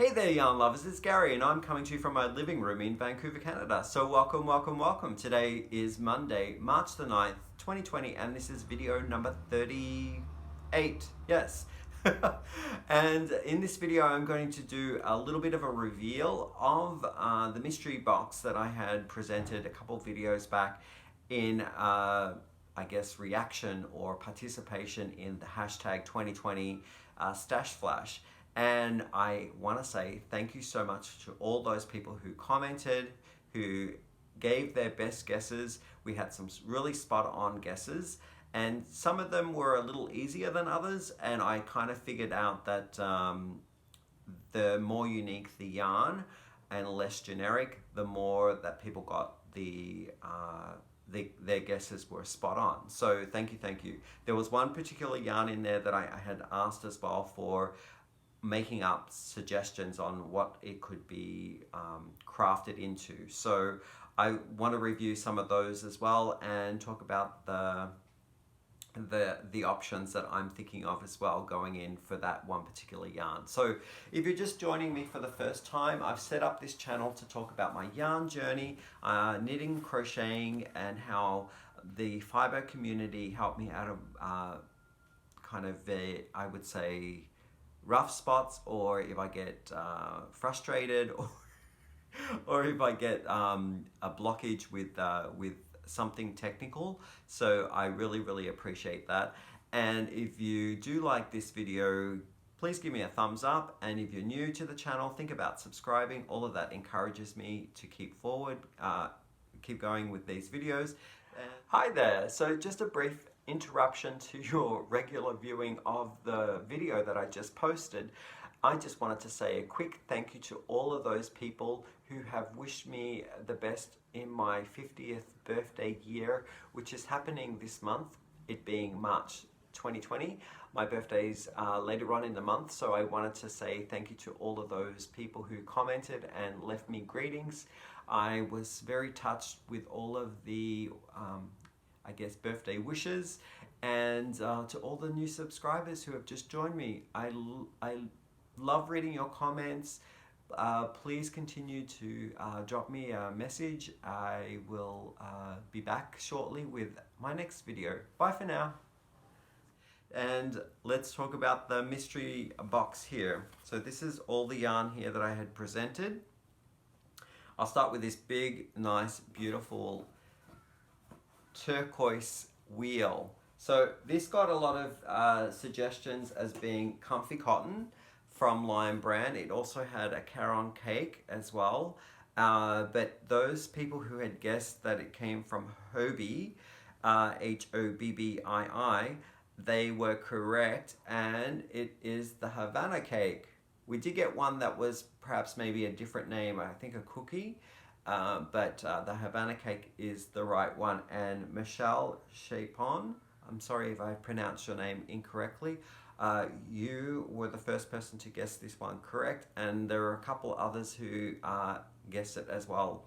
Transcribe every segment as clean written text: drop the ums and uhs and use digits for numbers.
Hey there yarn lovers, it's Gary and I'm coming to you from my living room in Vancouver, Canada. So welcome. Today is Monday, March the 9th, 2020 and this is video number 38, yes. And in this video I'm going to do a little bit of a reveal of the mystery box that I had presented a couple of videos back in I guess reaction or participation in the hashtag 2020 stash flash. And I want to say thank you so much to all those people who commented, who gave their best guesses. We had some really spot on guesses and some of them were a little easier than others, and I kind of figured out that the more unique the yarn and less generic, the more that people got their guesses were spot on. So thank you. There was one particular yarn in there that I had asked as well for making up suggestions on what it could be crafted into. So I want to review some of those as well and talk about the options that I'm thinking of as well going in for that one particular yarn. So if you're just joining me for the first time, I've set up this channel to talk about my yarn journey, knitting, crocheting, and how the fiber community helped me out of kind of I would say rough spots, or if I get frustrated, or if I get a blockage with something technical. So I really appreciate that. And if you do like this video, please give me a thumbs up, and if you're new to the channel, think about subscribing. All of that encourages me to keep going with these videos. Hi there, so just a brief interruption to your regular viewing of the video that I just posted. I just wanted to say a quick thank you to all of those people who have wished me the best in my 50th birthday year, which is happening this month, it being March 2020. My birthday's later on in the month, so I wanted to say thank you to all of those people who commented and left me greetings. I was very touched with all of the I guess birthday wishes, and to all the new subscribers who have just joined me, I love reading your comments. Please continue to drop me a message. I will be back shortly with my next video. Bye for now. And let's talk about the mystery box here. So this is all the yarn here that I had presented. I'll start with this big, nice, beautiful turquoise wheel. So this got a lot of suggestions as being comfy cotton from Lion brand. It also had a caron cake as well, but those people who had guessed that it came from Hobbii, Hobbii, they were correct, and it is the Havana cake. We did get one that was perhaps maybe a different name, I think a cookie, but the Havana cake is the right one. And Michelle Chapon, I'm sorry if I pronounced your name incorrectly, you were the first person to guess this one correct, and there are a couple others who guessed it as well.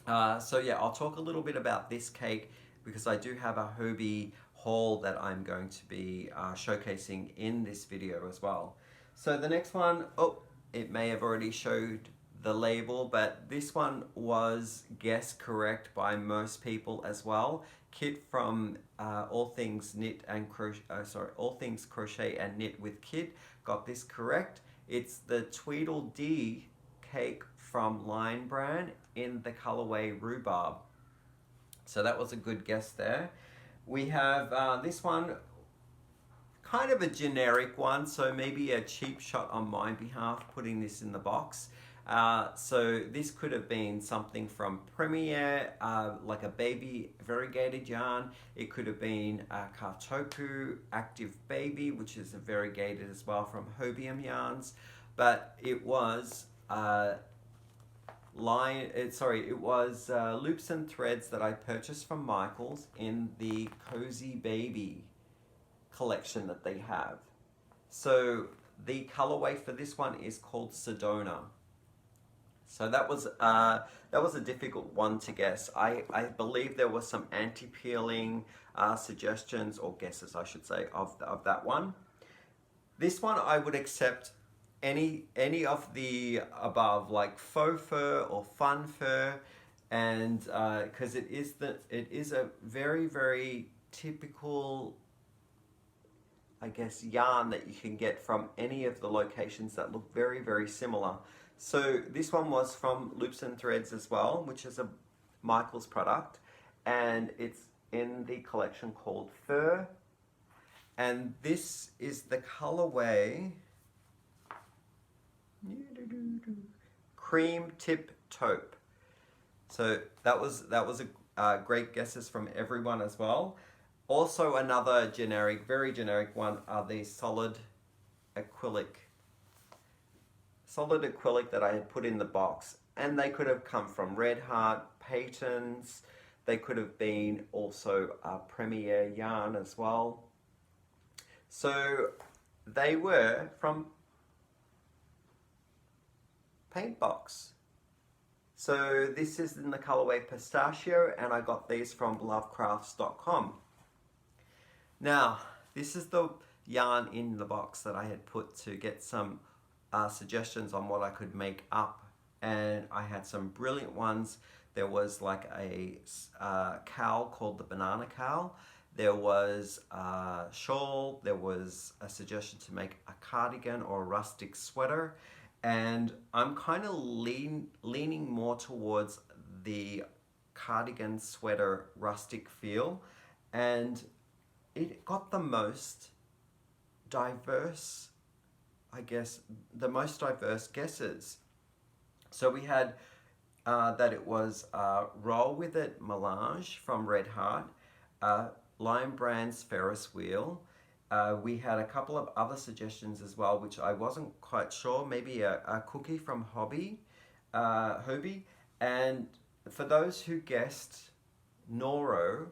So yeah, I'll talk a little bit about this cake because I do have a Hobbii haul that I'm going to be showcasing in this video as well. So the next one, oh, it may have already showed the label, but this one was guessed correct by most people as well. Kit from All Things Crochet and Knit with Kit got this correct. It's the Tweedledee cake from Lion brand in the colorway Rhubarb. So that was a good guess there. We have this one, kind of a generic one, so maybe a cheap shot on my behalf putting this in the box. So this could have been something from Premier, like a baby variegated yarn. It could have been a Kartoku Active Baby, which is a variegated as well from Hobbii yarns. But it was loops and threads that I purchased from Michaels in the Cozy Baby collection that they have. So the colorway for this one is called Sedona. So that was a difficult one to guess. I believe there was some anti-peeling suggestions, or guesses I should say, of that one. This one I would accept any of the above, like faux fur or fun fur, and because it is a very typical, I guess, yarn that you can get from any of the locations that look very similar. So this one was from Loops and Threads as well, which is a Michael's product, and it's in the collection called Fur, and this is the colorway Cream Tip Taupe. So that was a great guesses from everyone as well. Also another very generic one are these solid acrylic that I had put in the box, and they could have come from Red Heart, Peyton's, they could have been also a Premier yarn as well. So they were from Paintbox. So this is in the colorway Pistachio, and I got these from lovecrafts.com. Now, this is the yarn in the box that I had put to get some suggestions on what I could make up, and I had some brilliant ones. There was like a cowl called the banana cowl. There was a shawl. There was a suggestion to make a cardigan or a rustic sweater, and I'm kind of leaning more towards the cardigan sweater rustic feel, and it got the most diverse, I guess, the most diverse guesses. So we had that it was Roll With It Melange from Red Heart, Lion Brand's Ferris Wheel. We had a couple of other suggestions as well, which I wasn't quite sure. Maybe a cookie from Hobbii, and for those who guessed Noro,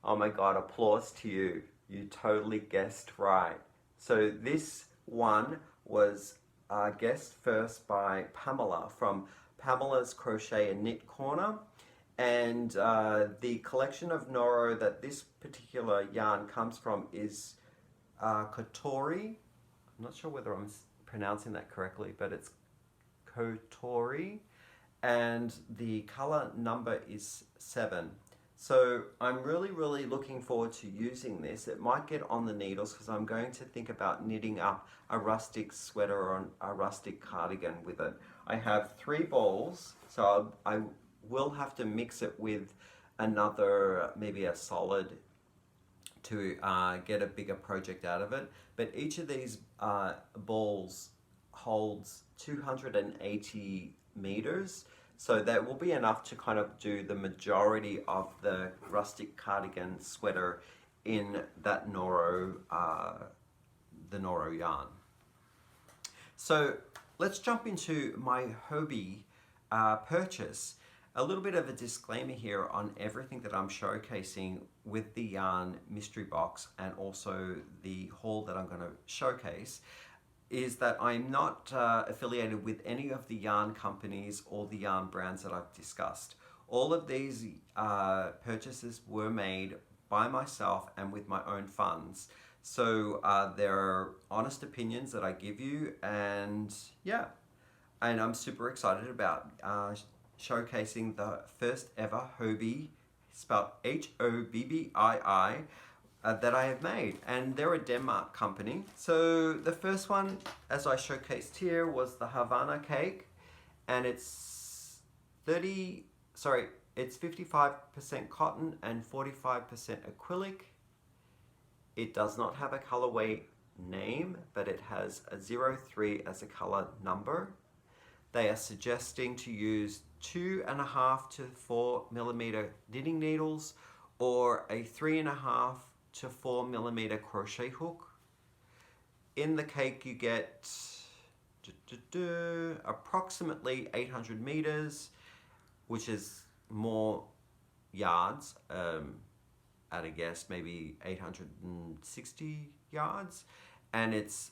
oh my God, applause to you. You totally guessed right. So this one was guessed first by Pamela from Pamela's Crochet and Knit Corner. And the collection of Noro that this particular yarn comes from is Kotori. I'm not sure whether I'm pronouncing that correctly, but it's Kotori. And the color number is 7. So I'm really looking forward to using this. It might get on the needles because I'm going to think about knitting up a rustic sweater or a rustic cardigan with it. I have 3 balls, so I will have to mix it with another, maybe a solid, to get a bigger project out of it. But each of these balls holds 280 meters. So that will be enough to kind of do the majority of the rustic cardigan sweater in that Noro, the Noro yarn. So let's jump into my Hobbii purchase. A little bit of a disclaimer here on everything that I'm showcasing with the yarn mystery box and also the haul that I'm going to showcase is that I'm not affiliated with any of the yarn companies or the yarn brands that I've discussed. All of these purchases were made by myself and with my own funds. So they're honest opinions that I give you, and yeah, and I'm super excited about showcasing the first ever Hobbii, spelled Hobbii, that I have made, and they're a Denmark company. So the first one, as I showcased here, was the Havana Cake, and it's 55% cotton and 45% acrylic. It does not have a colorway name, but it has a 03 as a color number. They are suggesting to use 2.5 to 4 millimeter knitting needles or a 3.5 to 4 millimeter crochet hook. In the cake you get approximately 800 meters, which is more yards, at a guess, maybe 860 yards, and it's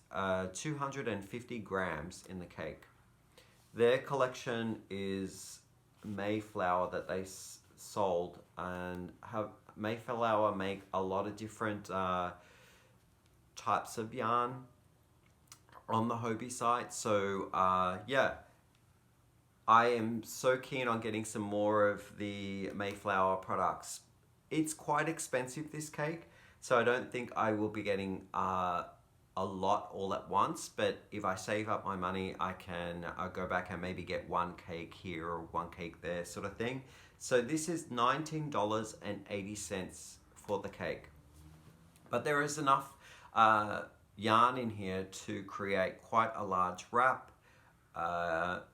250 grams in the cake. Their collection is Mayflower that they sold, and Mayflower make a lot of different types of yarn. on the Hobbii site. So yeah, I am so keen on getting some more of the Mayflower products. It's quite expensive, this cake, so I don't think I will be getting a lot all at once, but if I save up my money, I can go back and maybe get one cake here or one cake there, sort of thing. So this is $19.80 for the cake. But there is enough yarn in here to create quite a large wrap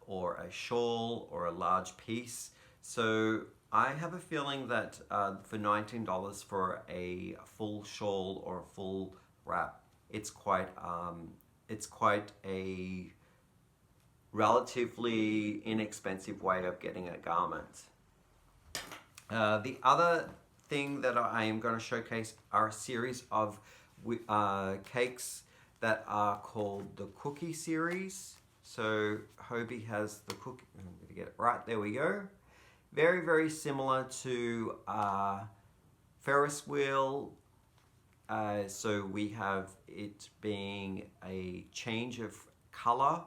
or a shawl or a large piece. So I have a feeling that for $19 for a full shawl or a full wrap, it's quite a relatively inexpensive way of getting a garment. The other thing that I am going to showcase are a series of cakes that are called the Cookie series. So Hobbii has the cookie, I'm going to get it right, there we go. Very, very similar to Ferris wheel. So we have it being a change of color,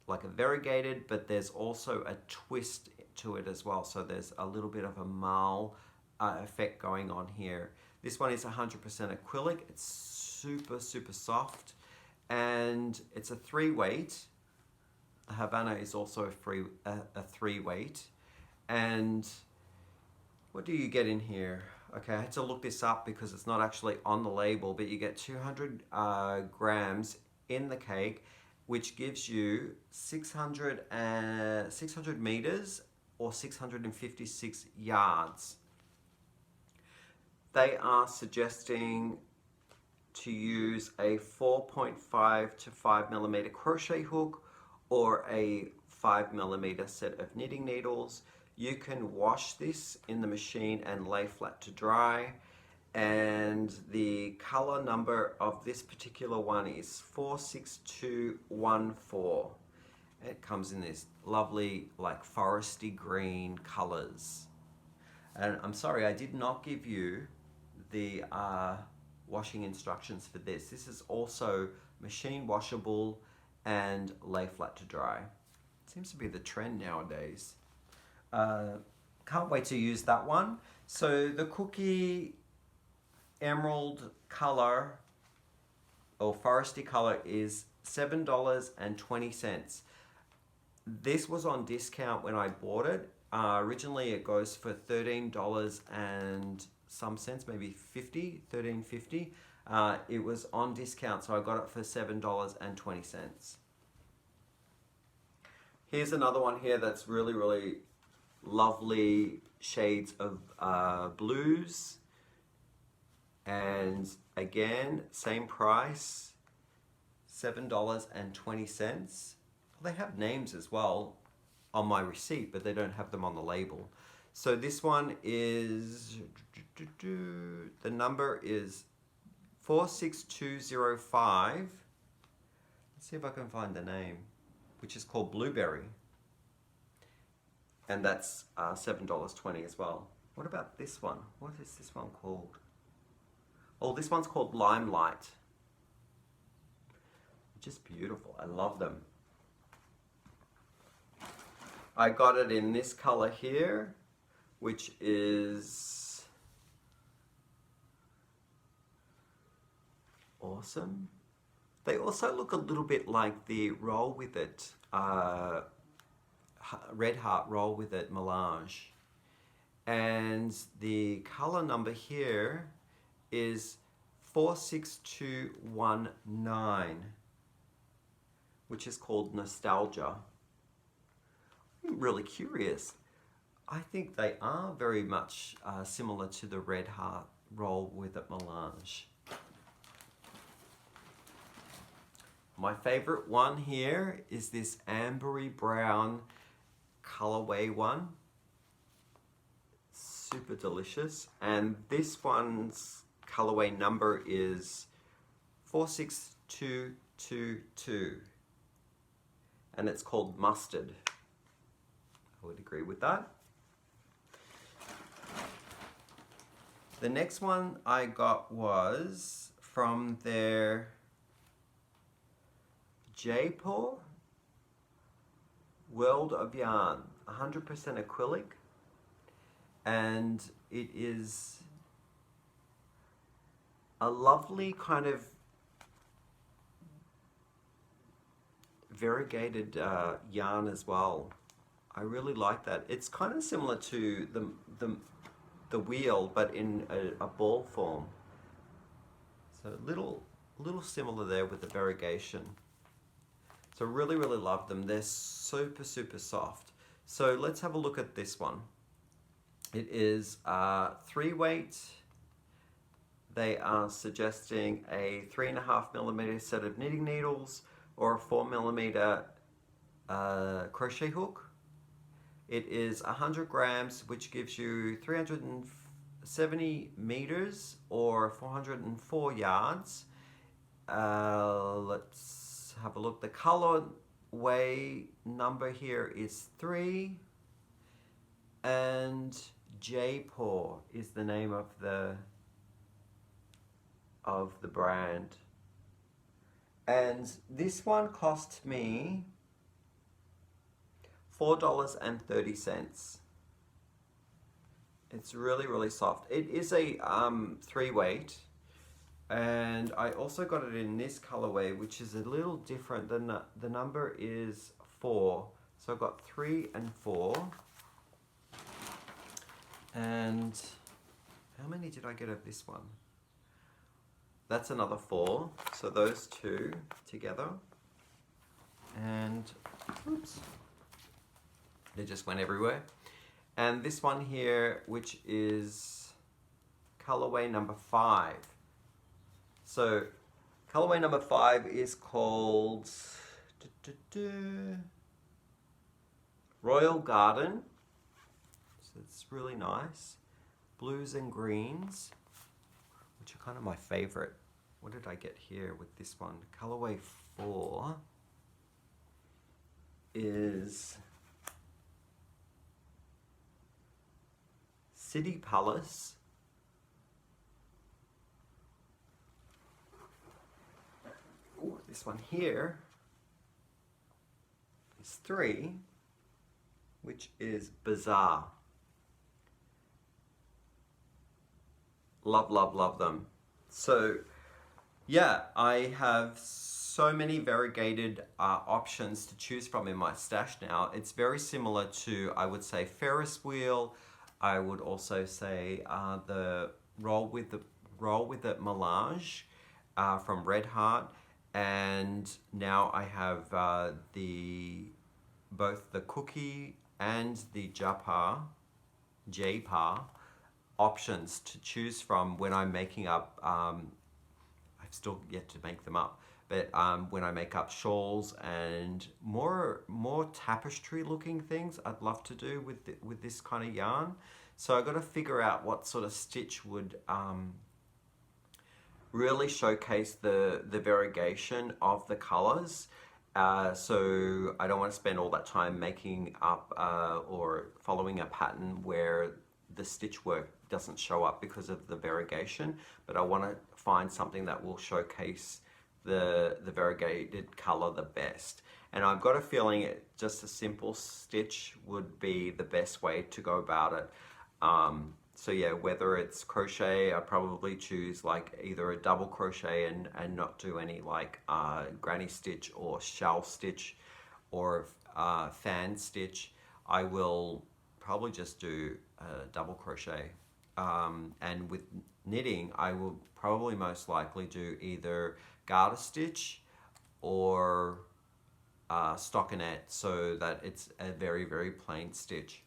like a variegated, but there's also a twist to it as well. So there's a little bit of a marl effect going on here. This one is 100% acrylic. It's super, super soft, and it's a 3-weight. The Havana is also a 3-weight. And what do you get in here? Okay, I had to look this up because it's not actually on the label, but you get 200 grams in the cake, which gives you 600 meters or 656 yards. They are suggesting to use a 4.5 to 5 millimeter crochet hook or a 5 millimeter set of knitting needles. You can wash this in the machine and lay flat to dry. And the color number of this particular one is 46214. It comes in this lovely, like, foresty green colors. And I'm sorry, I did not give you the washing instructions for this. This is also machine washable and lay flat to dry. Seems to be the trend nowadays. Can't wait to use that one. So the cookie emerald color or foresty color is $7.20. This was on discount when I bought it. Originally it goes for $13 and some cents, maybe $13.50. It was on discount, so I got it for $7.20. Here's another one here that's really, really lovely shades of blues. And again, same price, $7.20. They have names as well on my receipt, but they don't have them on the label. So this one is, the number is 46205. Let's see if I can find the name, which is called Blueberry. And that's $7.20 as well. What about this one? What is this one called? Oh, this one's called Limelight. Just beautiful. I love them. I got it in this color here, which is awesome. They also look a little bit like the Roll With It, Red Heart Roll With It melange. And the color number here is 46219, which is called Nostalgia. I'm really curious. I think they are very much similar to the Red Heart Roll With It melange. My favorite one here is this ambery brown colorway one. Super delicious. And this one's colorway number is 46222. And it's called Mustard. I would agree with that. The next one I got was from their Jaipur World of Yarn, 100% acrylic, and it is a lovely kind of variegated yarn as well. I really like that. It's kind of similar to the wheel, but in a ball form. So a little similar there with the variegation. So really love them. They're super soft. So let's have a look at this one. It is 3 weight. They are suggesting a 3.5mm set of knitting needles or a 4mm crochet hook. It is 100 grams, which gives you 370 meters or 404 yards. Let's have a look. The colorway number here is 3, and Jaipur is the name of the brand. And this one cost me $4.30. It's really soft. It is a 3 weight, and I also got it in this colorway, which is a little different than the number is 4. So I got 3 and 4. And how many did I get of this one? That's another 4. So those 2 together. And oops. They just went everywhere. And this one here, which is colorway number 5. So colorway number 5 is called Royal Garden. So it's really nice. Blues and greens, which are kind of my favorite. What did I get here with this one? Colorway 4 is City Palace. Ooh, this one here is 3, which is Bazaar. Love them. So yeah, I have so many variegated options to choose from in my stash now. It's very similar to, I would say, Ferris wheel. I would also say the roll with it melange from Red Heart, and now I have both the cookie and the Jaipur options to choose from when I'm making up. I've still yet to make them up, but when I make up shawls and more tapestry looking things, I'd love to do with this kind of yarn. So I've got to figure out what sort of stitch would really showcase the variegation of the colors. So I don't want to spend all that time making up or following a pattern where the stitch work doesn't show up because of the variegation, but I want to find something that will showcase the variegated color the best. And I've got a feeling just a simple stitch would be the best way to go about it. So yeah, whether it's crochet, I probably choose like either a double crochet and not do any like granny stitch or shell stitch or fan stitch. I will probably just do a double crochet. And with knitting, I will probably most likely do either garter stitch or stockinette, so that it's a very plain stitch.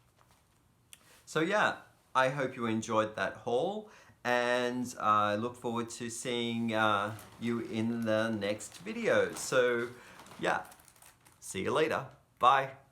So yeah, I hope you enjoyed that haul, and I look forward to seeing you in the next video. So yeah, see you later. Bye.